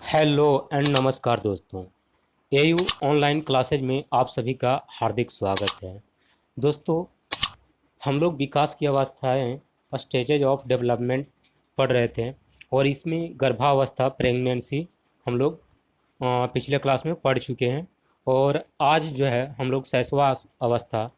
Hello and नमस्कार दोस्तों। AU online classes में आप सभी का हार्दिक स्वागत है। दोस्तों, हम लोग विकास की अवस्थाएं स्टेजेज ऑफ डेवलपमेंट पढ़ रहे थे और इसमें गर्भावस्था प्रेगनेंसी हम लोग पिछले क्लास में पढ़ चुके हैं। और आज जो है हम लोग शैशवा अवस्था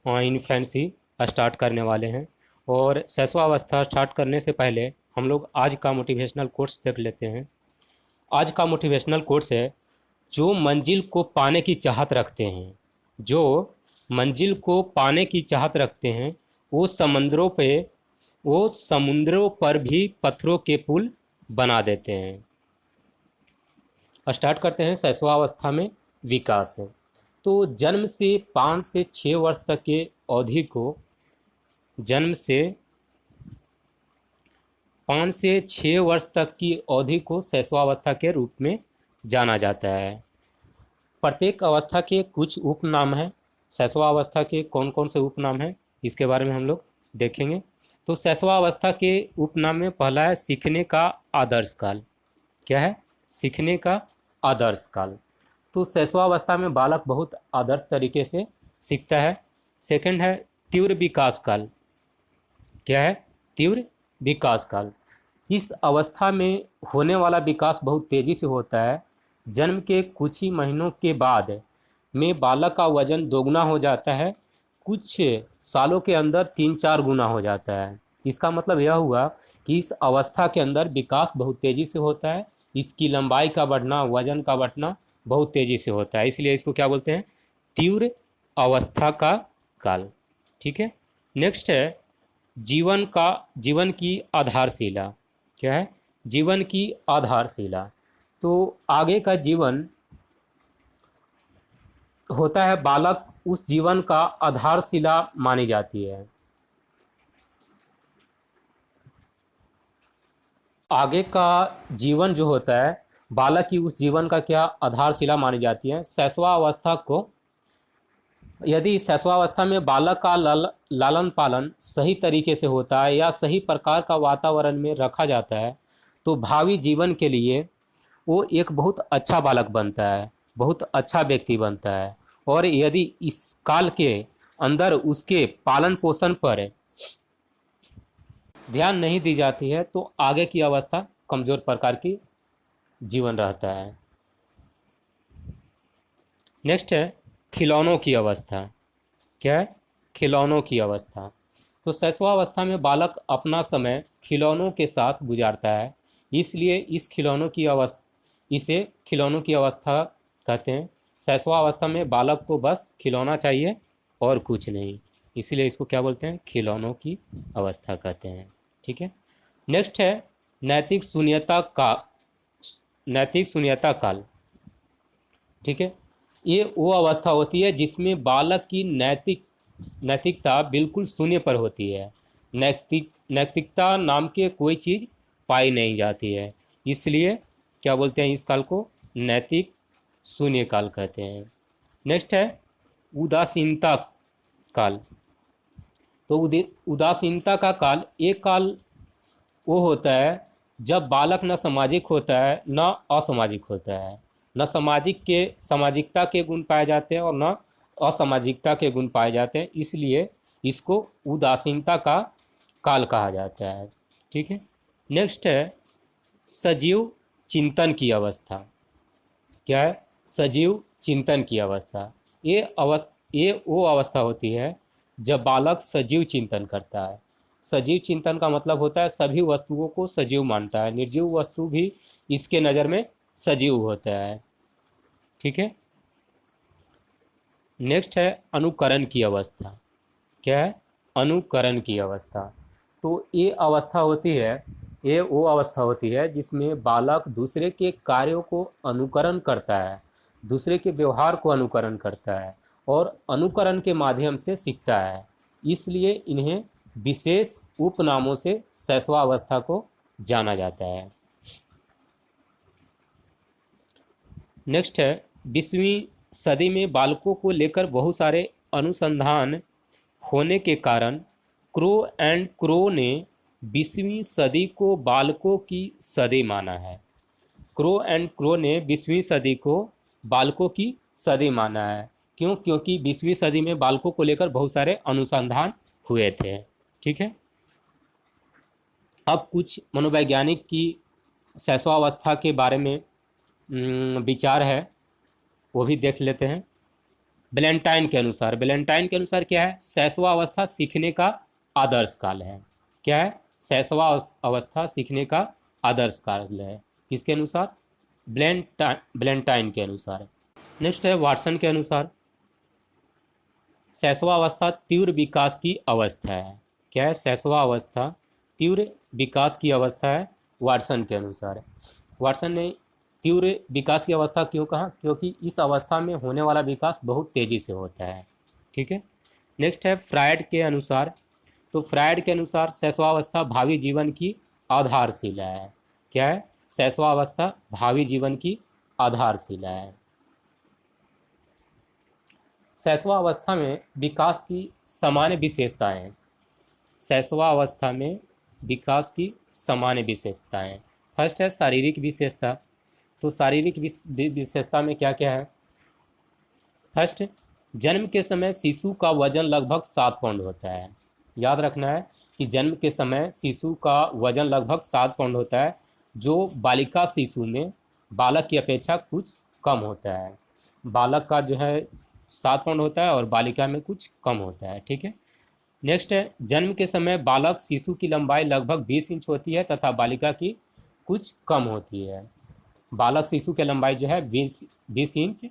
इन्फेंसी स्टार्ट करने वाले हैं। और शैशवा अवस्था स्टार्ट करने से पहले हम लोग आज का मोटिवेशनल कोट्स देख लेते हैं। आज का मोटिवेशनल कोट्स है, जो मंजिल को पाने की चाहत रखते हैं, जो मंजिल को पाने की चाहत रखते हैं, वो समंदरों पे वो समुद्रों पर भी पत्थरों के पुल बना देते हैं। स्टार्ट करते हैं शैशवावस्था में विकास है। तो जन्म से 5 से 6 वर्ष तक के अवधि को जन्म से 5 से 6 वर्ष तक की अवधि को शैशवावस्था के रूप में जाना जाता है। प्रत्येक अवस्था के कुछ उपनाम हैं। शैशवावस्था के कौन कौन से उपनाम हैं, इसके बारे में हम लोग देखेंगे। तो शैशवावस्था के उपनाम में पहला है सीखने का आदर्श काल। क्या है? सीखने का आदर्श काल। तो शैशवावस्था में बालक बहुत आदर्श तरीके से सीखता है। सेकंड है तीव्र विकास काल। क्या है? तीव्र विकास काल। इस अवस्था में होने वाला विकास बहुत तेज़ी से होता है। जन्म के कुछ ही महीनों के बाद में बालक का वजन दोगुना हो जाता है, कुछ सालों के अंदर 3-4 गुना हो जाता है। इसका मतलब यह हुआ कि इस अवस्था के अंदर विकास बहुत तेज़ी से होता है। इसकी लंबाई का बढ़ना, वजन का बढ़ना बहुत तेज़ी से होता है, इसलिए इसको क्या बोलते हैं? तीव्र अवस्था का काल। ठीक है। नेक्स्ट है जीवन की आधारशिला। क्या है? जीवन की आधारशिला। तो आगे का जीवन होता है, बालक उस जीवन का आधारशिला मानी जाती है। आगे का जीवन जो होता है, बालक की उस जीवन का क्या आधारशिला मानी जाती है। शैशवावस्था को, यदि शैशवावस्था में बालक का लालन पालन सही तरीके से होता है या सही प्रकार का वातावरण में रखा जाता है, तो भावी जीवन के लिए वो एक बहुत अच्छा बालक बनता है, बहुत अच्छा व्यक्ति बनता है। और यदि इस काल के अंदर उसके पालन पोषण पर ध्यान नहीं दी जाती है, तो आगे की अवस्था कमज़ोर प्रकार की जीवन रहता है। नेक्स्ट है खिलौनों की अवस्था। क्या है? खिलौनों की अवस्था। तो शैशवावस्था में बालक अपना समय खिलौनों के साथ गुजारता है, इसलिए इसे खिलौनों की अवस्था कहते हैं। शैशवावस्था में बालक को बस खिलौना चाहिए और कुछ नहीं, इसलिए इसको क्या बोलते हैं? खिलौनों की अवस्था कहते हैं। ठीक है। नेक्स्ट है नैतिक शून्यता का नैतिक शून्यता काल। ठीक है। ये वो अवस्था होती है जिसमें बालक की नैतिकता बिल्कुल शून्य पर होती है। नैतिकता नाम के कोई चीज़ पाई नहीं जाती है, इसलिए क्या बोलते हैं इस काल को? नैतिक शून्य काल कहते हैं। नेक्स्ट है उदासीनता काल। तो उदासीनता का काल, एक काल वो होता है जब बालक न सामाजिक होता है न असामाजिक होता है। न सामाजिकता के गुण पाए जाते हैं और न असामाजिकता के गुण पाए जाते हैं, इसलिए इसको उदासीनता का काल कहा जाता है। ठीक है। नेक्स्ट है सजीव चिंतन की अवस्था। क्या है? सजीव चिंतन की अवस्था। ये वो अवस्था होती है जब बालक सजीव चिंतन करता है। सजीव चिंतन का मतलब होता है सभी वस्तुओं को सजीव मानता है, निर्जीव वस्तु भी इसके नज़र में सजीव होता है। ठीक है। नेक्स्ट है अनुकरण की अवस्था। क्या है? अनुकरण की अवस्था। तो ये वो अवस्था होती है जिसमें बालक दूसरे के कार्यों को अनुकरण करता है, दूसरे के व्यवहार को अनुकरण करता है और अनुकरण के माध्यम से सीखता है, इसलिए इन्हें विशेष उपनामों से शैशवावस्था को जाना जाता है। नेक्स्ट है 20वीं सदी में बालकों को लेकर बहुत सारे अनुसंधान होने के कारण क्रो एंड क्रो ने 20वीं सदी को बालकों की सदी माना है। क्रो एंड क्रो ने 20वीं सदी को बालकों की सदी माना है। क्यों? क्योंकि 20वीं सदी में बालकों को लेकर बहुत सारे अनुसंधान हुए थे। ठीक है, अब कुछ मनोवैज्ञानिक की शैशवावस्था के बारे में विचार है, वो भी देख लेते हैं। बैलेंटाइन के अनुसार क्या है? शैशवावस्था सीखने का आदर्श काल है। क्या है? शैशवावस्था सीखने का आदर्श काल है। किसके अनुसार? बैलेंटाइन के अनुसार। नेक्स्ट है वाटसन के अनुसार, शैशवावस्था तीव्र विकास की अवस्था है। क्या है? शैशवावस्था तीव्र विकास की अवस्था है वाटसन के अनुसार। वाटसन ने तीव्र विकास की अवस्था क्यों कहा? क्योंकि इस अवस्था में होने वाला विकास बहुत तेजी से होता है। ठीक है, नेक्स्ट है फ्रायड के अनुसार, तो फ्रायड के अनुसार शैशवावस्था भावी जीवन की आधारशिला है। क्या है? शैशवावस्था भावी जीवन की आधारशिला है। शैशवावस्था में विकास की सामान्य विशेषताएं, शैशवावस्था में विकास की सामान्य विशेषताएं। फर्स्ट है शारीरिक विशेषता, तो शारीरिक विशेषता में क्या क्या है? फर्स्ट, जन्म के समय शिशु का वजन लगभग 7 पाउंड होता है। याद रखना है कि जन्म के समय शिशु का वजन लगभग 7 पाउंड होता है, जो बालिका शिशु में बालक की अपेक्षा कुछ कम होता है। बालक का जो है 7 पाउंड होता है और बालिका में कुछ कम होता है। ठीक है, नेक्स्ट है जन्म के समय बालक शिशु की लंबाई लगभग 20 इंच होती है तथा बालिका की कुछ कम होती है। बालक शिशु की लंबाई जो है 20 इंच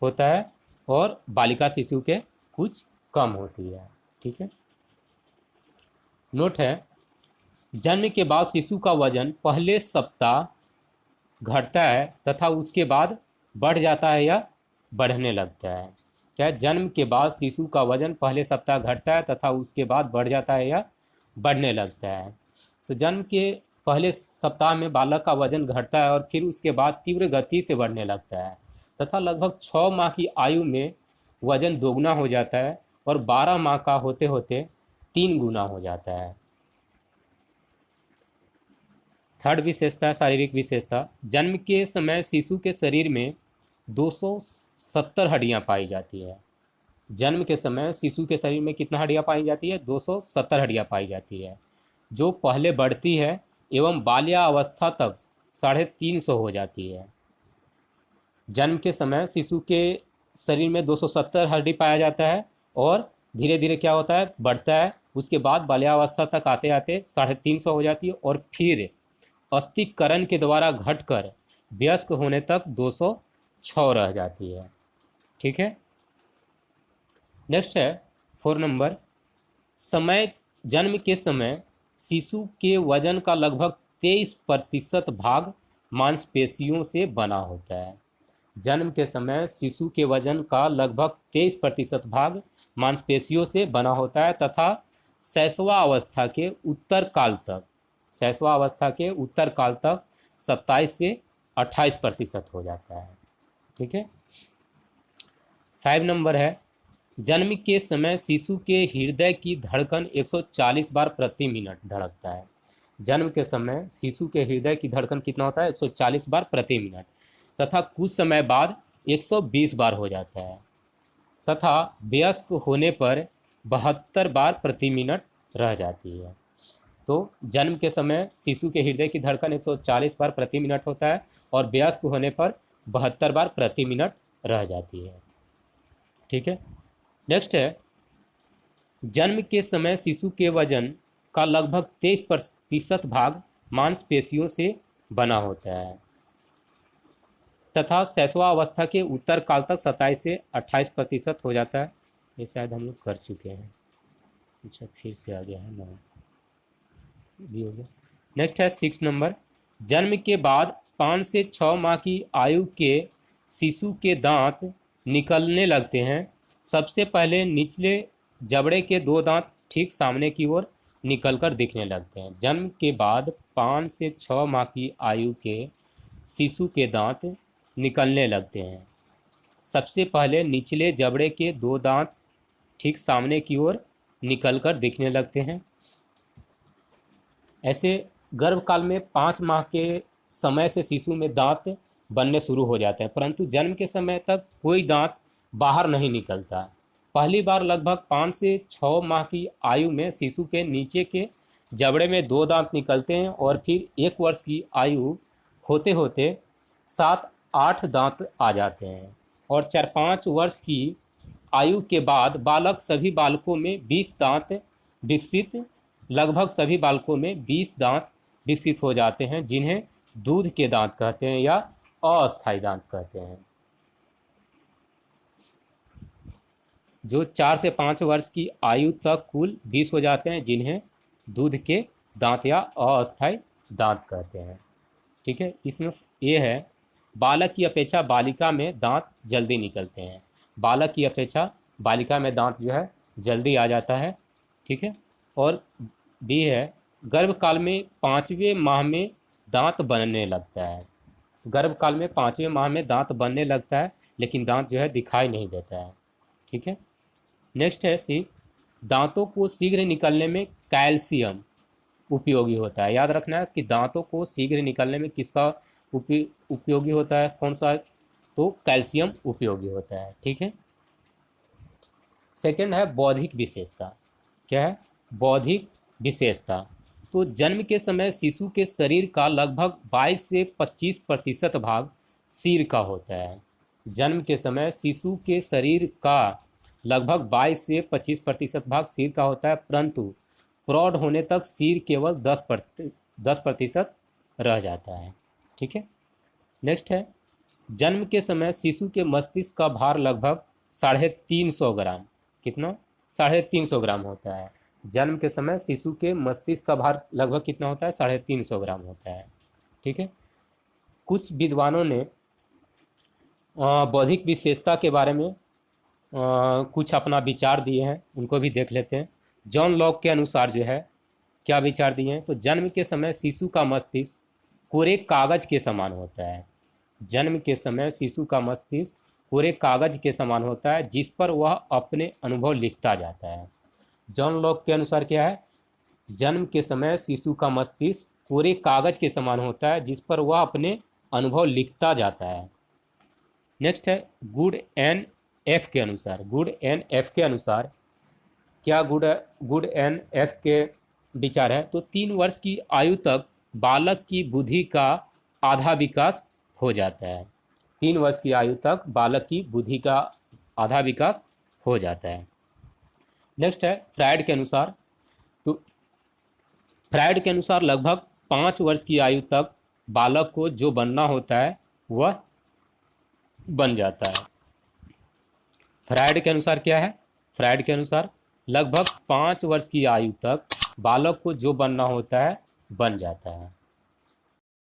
होता है और बालिका शिशु के कुछ कम होती है। ठीक है, नोट है जन्म के बाद शिशु का वजन पहले सप्ताह घटता है तथा उसके बाद बढ़ जाता है या बढ़ने लगता है। क्या? जन्म के बाद शिशु का वजन पहले सप्ताह घटता है तथा उसके बाद बढ़ जाता है या बढ़ने लगता है। तो जन्म के पहले सप्ताह में बालक का वजन घटता है और फिर उसके बाद तीव्र गति से बढ़ने लगता है तथा लगभग 6 माह की आयु में वजन दोगुना हो जाता है और 12 माह का होते होते 3 गुना हो जाता है। थर्ड विशेषता, शारीरिक विशेषता, जन्म के समय शिशु के शरीर में 270 हड्डियां पाई जाती है। जन्म के समय शिशु के शरीर में कितना हड्डियां पाई जाती है? 270 हड्डियां पाई जाती है, जो पहले बढ़ती है एवं बाल्यावस्था तक 350 हो जाती है। जन्म के समय शिशु के शरीर में 270 हड्डी पाया जाता है और धीरे धीरे क्या होता है? बढ़ता है। उसके बाद बाल्यावस्था तक आते आते 350 हो जाती है और फिर अस्थिकरण के द्वारा घटकर वयस्क होने तक 206 रह जाती है। ठीक है, नेक्स्ट है 4 नंबर, समय जन्म के समय शिशु के वजन का लगभग 23% भाग मांसपेशियों से बना होता है। जन्म के समय शिशु के वजन का लगभग 23% भाग मांसपेशियों से बना होता है तथा शैशवावस्था के उत्तर काल तक 27 से 28% हो जाता है। ठीक है, 5 नंबर है जन्म के समय शिशु के हृदय की धड़कन 140 बार प्रति मिनट धड़कता है। जन्म के समय शिशु के हृदय की धड़कन कितना होता है? 140 बार प्रति मिनट तथा कुछ समय बाद 120 बार हो जाता है तथा वयस्क होने पर 72 बार प्रति मिनट रह जाती है। तो जन्म के समय शिशु के हृदय की धड़कन 140 बार प्रति मिनट होता है और वयस्क होने पर 72 बार प्रति मिनट रह जाती है। ठीक है, नेक्स्ट है जन्म के समय शिशु के वजन का लगभग 23% भाग मांसपेशियों से बना होता है तथा शैशवावस्था के उत्तर काल तक 27 से 28% हो जाता है। ये शायद हम लोग कर चुके हैं। अच्छा, फिर से आ गया है ना, भी हो गया। नेक्स्ट है 6 नंबर, जन्म के बाद 5 से 6 माह की आयु के शिशु के दांत निकलने लगते हैं। सबसे पहले निचले जबड़े के 2 दांत ठीक सामने की ओर निकलकर दिखने लगते हैं। जन्म के बाद 5 से 6 माह की आयु के शिशु के दांत निकलने लगते हैं। सबसे पहले निचले जबड़े के 2 दांत ठीक सामने की ओर निकलकर दिखने लगते हैं। ऐसे गर्भकाल में 5 माह के समय से शिशु में दांत बनने शुरू हो जाते हैं, परंतु जन्म के समय तक कोई दांत बाहर नहीं निकलता। पहली बार लगभग 5 से 6 माह की आयु में शिशु के नीचे के जबड़े में 2 दांत निकलते हैं और फिर 1 वर्ष की आयु होते होते 7-8 दांत आ जाते हैं और 4-5 वर्ष की आयु के बाद बालक सभी बालकों में 20 दांत विकसित लगभग सभी बालकों में 20 दांत विकसित हो जाते हैं, जिन्हें दूध के दांत कहते हैं या अस्थायी दांत कहते हैं। जो 4 से 5 वर्ष की आयु तक कुल 20 हो जाते हैं, जिन्हें दूध के दांत या अस्थायी दांत कहते हैं। ठीक है, इसमें ये है बालक की अपेक्षा बालिका में दांत जल्दी निकलते हैं। बालक की अपेक्षा बालिका में दांत जो है जल्दी आ जाता है। ठीक है, और बी है गर्भकाल में 5वें माह में दांत बनने लगता है। गर्भकाल में 5वें माह में दांत बनने लगता है, लेकिन दांत जो है दिखाई नहीं देता है। ठीक है, नेक्स्ट है सी, दांतों को शीघ्र निकलने में कैल्शियम उपयोगी होता है। याद रखना है कि दांतों को शीघ्र निकलने में किसका उपयोगी होता है, कौन सा, तो कैल्शियम उपयोगी होता है। ठीक है, सेकंड है बौद्धिक विशेषता। क्या है? बौद्धिक विशेषता। तो जन्म के समय शिशु के शरीर का लगभग 22 से 25% भाग सिर का होता है। जन्म के समय शिशु के शरीर का लगभग 22 से 25% भाग सिर का होता है, परंतु प्रौढ़ होने तक सिर केवल 10% रह जाता है। ठीक है, नेक्स्ट है जन्म के समय शिशु के मस्तिष्क का भार लगभग 350 ग्राम, कितना, 350 ग्राम होता है। जन्म के समय शिशु के मस्तिष्क का भार लगभग कितना होता है? 350 ग्राम होता है। ठीक है, कुछ विद्वानों ने बौद्धिक विशेषता के बारे में कुछ अपना विचार दिए हैं, उनको भी देख लेते हैं। जॉन लॉक के अनुसार जो है क्या विचार दिए हैं, तो जन्म के समय शिशु का मस्तिष्क कोरे कागज के समान होता है। जन्म के समय शिशु का मस्तिष्क कोरे कागज के समान होता है, जिस पर वह अपने अनुभव लिखता जाता है। जॉन लॉक के अनुसार क्या है? जन्म के समय शिशु का मस्तिष्क कोरे कागज के समान होता है, जिस पर वह अपने अनुभव लिखता जाता है। नेक्स्ट है गुड एन एफ के अनुसार। गुड एन एफ के अनुसार क्या गुड एन एफ के विचार है, तो 3 वर्ष की आयु तक बालक की बुद्धि का आधा विकास हो जाता है। 3 वर्ष की आयु तक बालक की बुद्धि का आधा विकास हो जाता है। नेक्स्ट है फ्रायड के अनुसार। तो फ्रायड के अनुसार लगभग 5 वर्ष की आयु तक बालक को जो बनना होता है वह बन जाता है। फ्रायड के अनुसार क्या है? फ्रायड के अनुसार लगभग 5 वर्ष की आयु तक बालक को जो बनना होता है बन जाता है।